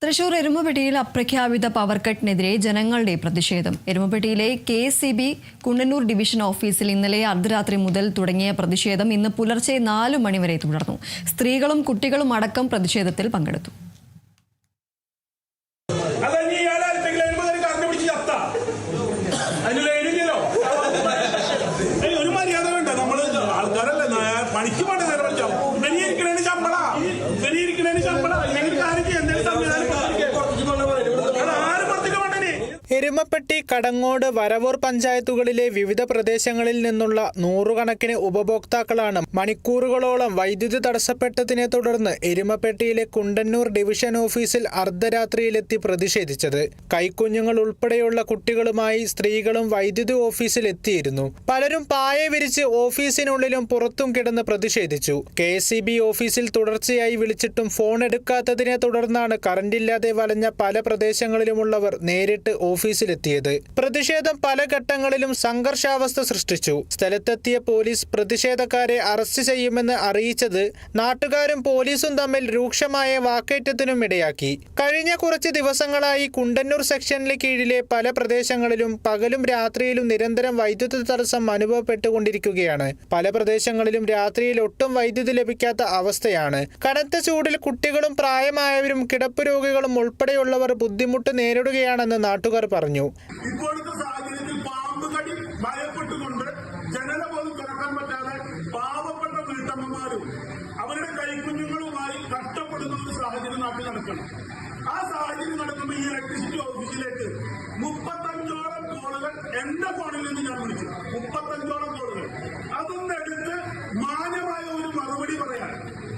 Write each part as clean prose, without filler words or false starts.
Thrissur എരുമപ്പെട്ടിയിൽ അപ്രഖ്യാപിത power കട്ടിനെതിരെ ജനങ്ങളുടെ പ്രതിഷേധം. എരുമപ്പെട്ടിയിലെ KSEB Kundannoor division ഓഫീസിൽ ഇന്നലെ അർദ്ധരാത്രി മുതൽ തുടങ്ങിയ പ്രതിഷേധം ഇന്ന് പുലർച്ചെ 4 മണിവരെ തുടർന്നു. സ്ത്രീകളും കുട്ടികളും അടക്കം പ്രതിഷേധത്തിൽ പങ്കെടുത്തു. എരുമപ്പെട്ടി, കടങ്ങോട്, വരവൂർ പഞ്ചായത്തുകളിലെ വിവിധ പ്രദേശങ്ങളിൽ നിന്നുള്ള നൂറുകണക്കിന് ഉപഭോക്താക്കളാണ് മണിക്കൂറുകളോളം വൈദ്യുതി തടസ്സപ്പെട്ടതിനെ തുടർന്ന് എരുമപ്പെട്ടിയിലെ കുണ്ടന്നൂർ ഡിവിഷൻ ഓഫീസിൽ അർദ്ധരാത്രിയിലെത്തി പ്രതിഷേധിച്ചത്. കൈക്കുഞ്ഞുങ്ങൾ ഉൾപ്പെടെയുള്ള കുട്ടികളുമായി സ്ത്രീകളും വൈദ്യുതി ഓഫീസിൽ എത്തിയിരുന്നു. പലരും പായ വിരിച്ച് ഓഫീസിനുള്ളിലും പുറത്തും കിടന്ന് പ്രതിഷേധിച്ചു. KSEB ഓഫീസിൽ തുടർച്ചയായി വിളിച്ചിട്ടും ഫോൺ എടുക്കാത്തതിനെ തുടർന്നാണ് കറന്റില്ലാതെ വലഞ്ഞ പല പ്രദേശങ്ങളിലുമുള്ളവർ നേരിട്ട് ഓഫീസിലെത്തിയത്. പ്രതിഷേധം പല ഘട്ടങ്ങളിലും സംഘർഷാവസ്ഥ സൃഷ്ടിച്ചു. സ്ഥലത്തെത്തിയ പോലീസ് പ്രതിഷേധക്കാരെ അറസ്റ്റ് ചെയ്യുമെന്ന് അറിയിച്ചത് നാട്ടുകാരും പോലീസും തമ്മിൽ രൂക്ഷമായ വാക്കേറ്റത്തിനും ഇടയാക്കി. കഴിഞ്ഞ കുറച്ച് ദിവസങ്ങളായി കുണ്ടന്നൂർ സെക്ഷനിലെ കീഴിലെ പല പ്രദേശങ്ങളിലും പകലും രാത്രിയിലും നിരന്തരം വൈദ്യുതി തടസ്സം അനുഭവപ്പെട്ടുകൊണ്ടിരിക്കുകയാണ്. പല പ്രദേശങ്ങളിലും രാത്രിയിൽ ഒട്ടും വൈദ്യുതി ലഭിക്കാത്ത അവസ്ഥയാണ്. കനത്ത ചൂടിൽ കുട്ടികളും പ്രായമായവരും കിടപ്പ് രോഗികളും ഉൾപ്പെടെയുള്ളവർ ബുദ്ധിമുട്ട് നേരിടുകയാണെന്ന് നാട്ടുകാർ പറഞ്ഞു. ഇപ്പോഴത്തെ സാഹചര്യത്തിൽ പാമ്പ് കടി ഭയപ്പെട്ടുകൊണ്ട് ജനല പോലും തുറക്കാൻ പറ്റാതെ പാവപ്പെട്ട വീട്ടമ്മമാരും അവരുടെ കൈക്കുഞ്ഞുങ്ങളുമായി കഷ്ടപ്പെടുന്ന ഒരു സാഹചര്യം നാട്ടിൽ നടക്കണം. ആ സാഹചര്യം നടക്കുമ്പോൾ ഈ ഇലക്ട്രിസിറ്റി ഓഫീസിലേക്ക് 35ഓളം കോളുകൾ എന്റെ ഫോണിൽ നിന്ന് ഞാൻ വിളിച്ചു. 35ഓളം കോളുകൾ. അതൊന്നും എടുത്ത് മാന്യമായ ഒരു മറുപടി പറയാൻ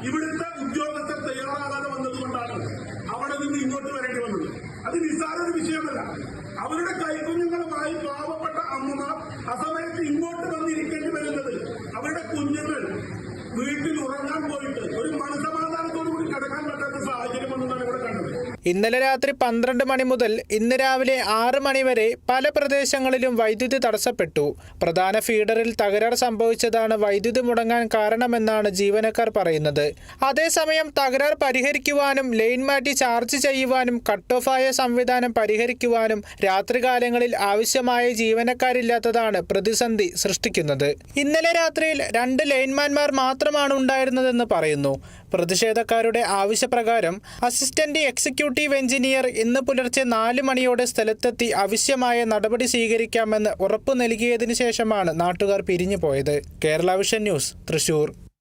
ഇവിടുത്തെ ഉദ്യോഗസ്ഥർ തയ്യാറാകാതെ വന്നതുകൊണ്ടാണ് അവിടെ നിന്ന് ഇങ്ങോട്ട് വരേണ്ടി വന്നത്. അത് നിസ്സാര ഒരു വിഷയമല്ല. അവരുടെ കൈക്കുഞ്ഞുങ്ങളുമായി പാവപ്പെട്ട അമ്മമാർ അസമയത്ത് ഇങ്ങോട്ട് വന്നിരിക്കേണ്ടി വരുന്നത് അവരുടെ കുഞ്ഞുങ്ങൾ വീട്ടിൽ ഉറങ്ങാൻ പോയിട്ട് ഒരു മനസമാധാനത്തോടു കൂടി കിടക്കാൻ പറ്റാത്ത സാഹചര്യം എന്നാണ് ഇവിടെ കണ്ടത്. ഇന്നലെ രാത്രി 12 മണി മുതൽ ഇന്ന് രാവിലെ 6 മണി വരെ പല പ്രദേശങ്ങളിലും വൈദ്യുതി തടസ്സപ്പെട്ടു. പ്രധാന ഫീഡറിൽ തകരാർ സംഭവിച്ചതാണ് വൈദ്യുതി മുടങ്ങാൻ കാരണമെന്നാണ് ജീവനക്കാർ പറയുന്നത്. അതേസമയം തകരാർ പരിഹരിക്കുവാനും ലൈൻ മാറ്റി ചാർജ് ചെയ്യുവാനും കട്ട് ഓഫായ സംവിധാനം പരിഹരിക്കുവാനും രാത്രികാലങ്ങളിൽ ആവശ്യമായ ജീവനക്കാരില്ലാത്തതാണ് പ്രതിസന്ധി സൃഷ്ടിക്കുന്നത്. ഇന്നലെ രാത്രിയിൽ 2 ലൈൻമാൻമാർ മാത്രമാണ് ഉണ്ടായിരുന്നതെന്ന് പറയുന്നു. പ്രതിഷേധക്കാരുടെ ആവശ്യപ്രകാരം അസിസ്റ്റന്റ് എക്സിക്യൂട്ടീവ് എഞ്ചിനീയർ ഇന്ന് പുലർച്ചെ 4 മണിയോടെ സ്ഥലത്തെത്തി ആവശ്യമായ നടപടി സ്വീകരിക്കാമെന്ന് ഉറപ്പു നൽകിയതിനു ശേഷമാണ് നാട്ടുകാർ പിരിഞ്ഞുപോയത്. Kerala vision news, Thrissur.